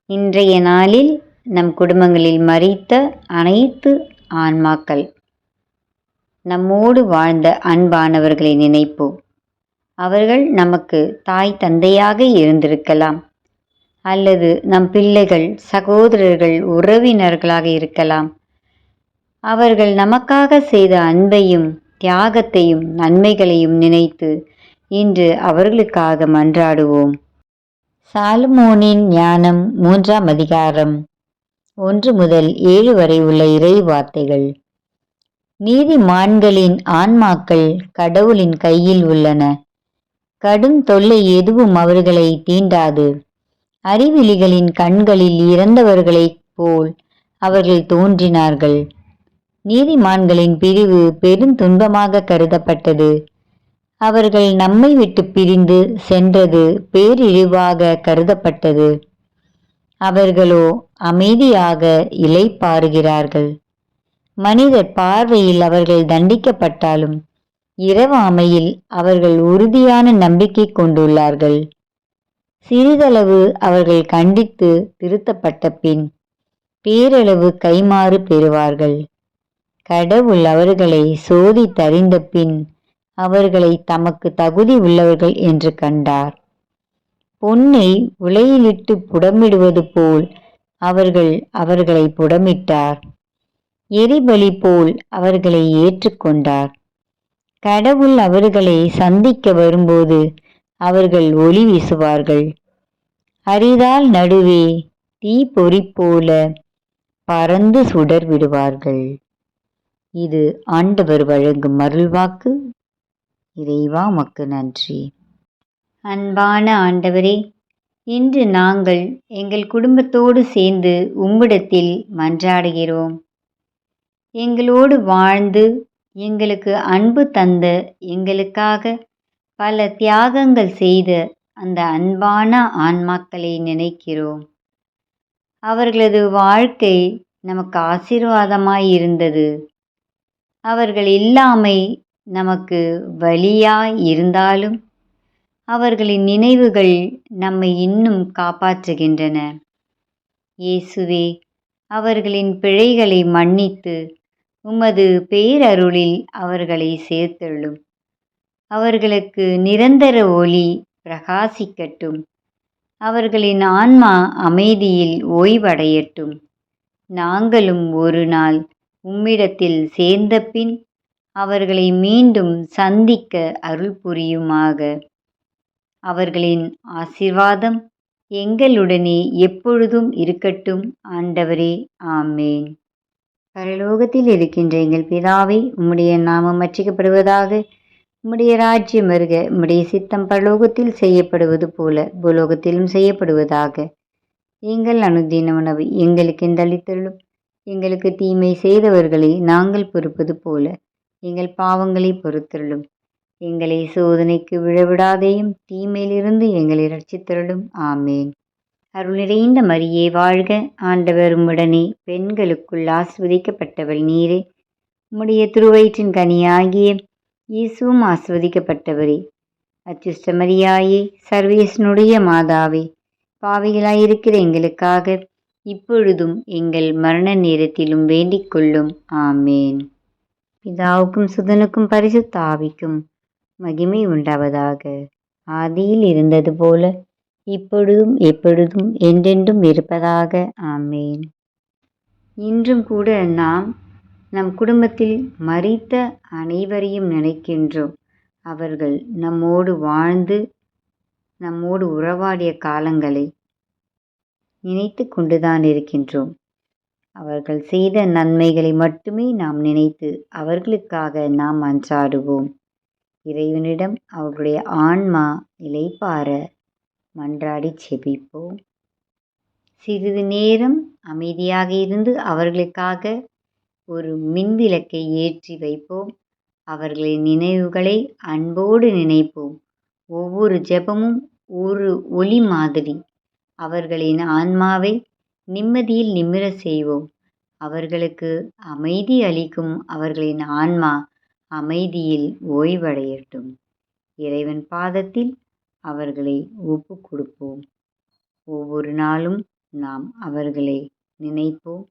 இன்றைய நாளில் நம் குடும்பங்களில் மரித்த அனைத்து ஆன்மாக்கள், நம்மோடு வாழ்ந்த அன்பானவர்களை நினைப்போம். அவர்கள் நமக்கு தாய் தந்தையாக இருந்திருக்கலாம், அல்லது நம் பிள்ளைகள், சகோதரர்கள், உறவினர்களாக இருக்கலாம். அவர்கள் நமக்காக செய்த அன்பையும் தியாகத்தையும் நன்மைகளையும் நினைத்து இன்று அவர்களுக்காக மன்றாடுவோம். சாலமோனின் ஞானம் 3ஆம் அதிகாரம் 1 முதல் 7 வரை உள்ள இறை வார்த்தைகள். நீதிமான்களின் ஆன்மாக்கள் கடவுளின் கையில் உள்ளன. கடும் தொல்லை எதுவும் அவர்களை தீண்டாது. அறிவிலிகளின் கண்களில் இறந்தவர்களைப் போல் அவர்கள் தோன்றினார்கள். நீதிமான்களின் பிரிவு பெருந்துன்பமாக கருதப்பட்டது. அவர்கள் நம்மை விட்டு பிரிந்து சென்றது பேரிழிவாக கருதப்பட்டது. அவர்களோ அமைதியாக இளைப்பாறுகிறார்கள். மனிதர் பார்வையில் அவர்கள் தண்டிக்கப்பட்டாலும் இரவாமையில் அவர்கள் உறுதியான நம்பிக்கை கொண்டுள்ளார்கள். சிறிதளவு அவர்கள் கண்டித்து திருத்தப்பட்ட பின் பேரளவு கைமாறு பெறுவார்கள். கடவுள் அவர்களை சோதித்தறிந்த பின் அவர்களை தமக்கு தகுதி உள்ளவர்கள் என்று கண்டார். பொன்னை உலையிலிட்டு புடமிடுவது போல் அவர்களை புடமிட்டார். எரிபலி போல் அவர்களை ஏற்றுக்கொண்டார். கடவுள் அவர்களை சந்திக்க வரும்போது அவர்கள் ஒளி வீசுவார்கள். அரிதால் நடுவே தீப்பொறி போல பறந்து சுடர் விடுவார்கள். இது ஆண்டவர் வழங்கும் அருள்வாக்கு. இறைவா உமக்கு நன்றி. அன்பான ஆண்டவரே, இன்று நாங்கள் எங்கள் குடும்பத்தோடு சேர்ந்து உம்மிடத்தில் மன்றாடுகிறோம். எங்களோடு வாழ்ந்து எங்களுக்கு அன்பு தந்த, எங்களுக்காக பல தியாகங்கள் செய்த அந்த அன்பான ஆன்மாக்களை நினைக்கிறோம். அவர்களது வாழ்க்கை நமக்கு ஆசீர்வாதமாய் இருந்தது. அவர்கள் இல்லாமை நமக்கு வலியாய் இருந்தாலும் அவர்களின் நினைவுகள் நம்மை இன்னும் காப்பாற்றுகின்றன. இயேசுவே, அவர்களின் பிழைகளை மன்னித்து உமது பேரருளில் அவர்களை சேர்த்தருளும். அவர்களுக்கு நிரந்தர ஒளி பிரகாசிக்கட்டும். அவர்களின் ஆன்மா அமைதியில் ஓய்வடையட்டும். நாங்களும் ஒரு நாள் உம்மிடத்தில் சேர்ந்த பின் அவர்களை மீண்டும் சந்திக்க அருள் புரியுமாக. அவர்களின் ஆசீர்வாதம் எங்களுடனே எப்பொழுதும் இருக்கட்டும் ஆண்டவரே. ஆமேன். பரலோகத்தில் இருக்கின்ற எங்கள் பிதாவே, உம்முடைய நாமம் அர்ச்சிக்கப்படுவதாக. உம்முடைய ராஜ்யம் வருக. உம்முடைய சித்தம் பரலோகத்தில் செய்யப்படுவது போல பூலோகத்திலும் செய்யப்படுவதாக. எங்கள் அனுதின உணவை எங்களுக்கு இன்றளித்தருளும். எங்களுக்கு தீமை செய்தவர்களை நாங்கள் பொறுப்பது போல எங்கள் பாவங்களை பொறுத்தருளும். எங்களை சோதனைக்கு விழவிடாதேயும் தீமையிலிருந்து எங்களை ரட்சித்தருளும். ஆமேன். அருள் நிறைந்த மரியே வாழ்க. ஆண்டவர் உம்முடனே, பெண்களுக்குள் ஆசிர்வதிக்கப்பட்டவள் நீரே. உம்முடைய திருவயிற்றின் கனியாகிய இயேசுவும் ஆசிர்வதிக்கப்பட்டவரே. அச்சுஷ்ட மரியாயே, சர்வேசனுடைய மாதாவே, பாவிகளாயிருக்கிற எங்களுக்காக இப்பொழுதும் எங்கள் மரண நேரத்திலும் வேண்டிக் கொள்ளும். ஆமேன். பிதாவுக்கும் சுதனுக்கும் பரிசுத்த ஆவிக்கும் மகிமை உண்டாவதாக. ஆதியில் இருந்தது போல இப்பொழுதும் எப்பொழுதும் என்றென்றும் இருப்பதாக. ஆமேன். இன்றும் கூட நாம் நம் குடும்பத்தில் மரித்த அனைவரையும் நினைக்கின்றோம். அவர்கள் நம்மோடு வாழ்ந்து நம்மோடு உறவாடிய காலங்களை நினைத்து கொண்டுதான் இருக்கின்றோம். அவர்கள் செய்த நன்மைகளை மட்டுமே நாம் நினைத்து அவர்களுக்காக நாம் மன்றாடுவோம். இறைவனிடம் அவர்களுடைய ஆன்மா இளைப்பாற மன்றாடி செபிப்போம். சிறிது நேரம் அமைதியாக இருந்து அவர்களுக்காக ஒரு மின்விளக்கை ஏற்றி வைப்போம். அவர்களின் நினைவுகளை அன்போடு நினைப்போம். ஒவ்வொரு ஜெபமும் ஒரு ஒளி மாதிரி. அவர்களின் ஆன்மாவை நிம்மதியில் நிமிர செய்வோம். அவர்களுக்கு அமைதி அளிக்கும் அவர்களின் ஆன்மா அமைதியில் ஓய்வடையட்டும். இறைவன் பாதத்தில் அவர்களை ஒப்பு கொடுப்போம். ஒவ்வொரு நாளும் நாம் அவர்களை நினைப்போம்.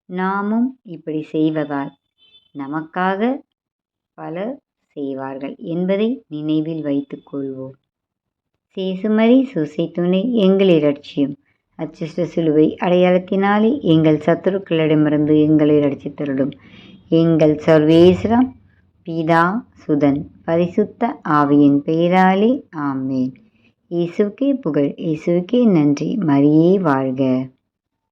நாமும் இப்படி செய்வதால் நமக்காக பலர் செய்வார்கள் என்பதை நினைவில் வைத்துக் கொள்வோம். சேசுமரி சூசை துணை எங்கள் இரட்சியும். அச்சிஷ்ட சிலுவை அடையாளத்தினாலே எங்கள் சத்துருக்களிடமிருந்து எங்களை இரட்சித்தருளும். எங்கள் சர்வேஸ்வரம் பிதா சுதன் பரிசுத்த ஆவியின் பெயராலே ஆமேன். இயேசுவுக்கே புகழ், இயேசுவுக்கே நன்றி. மரியே வாழ்க.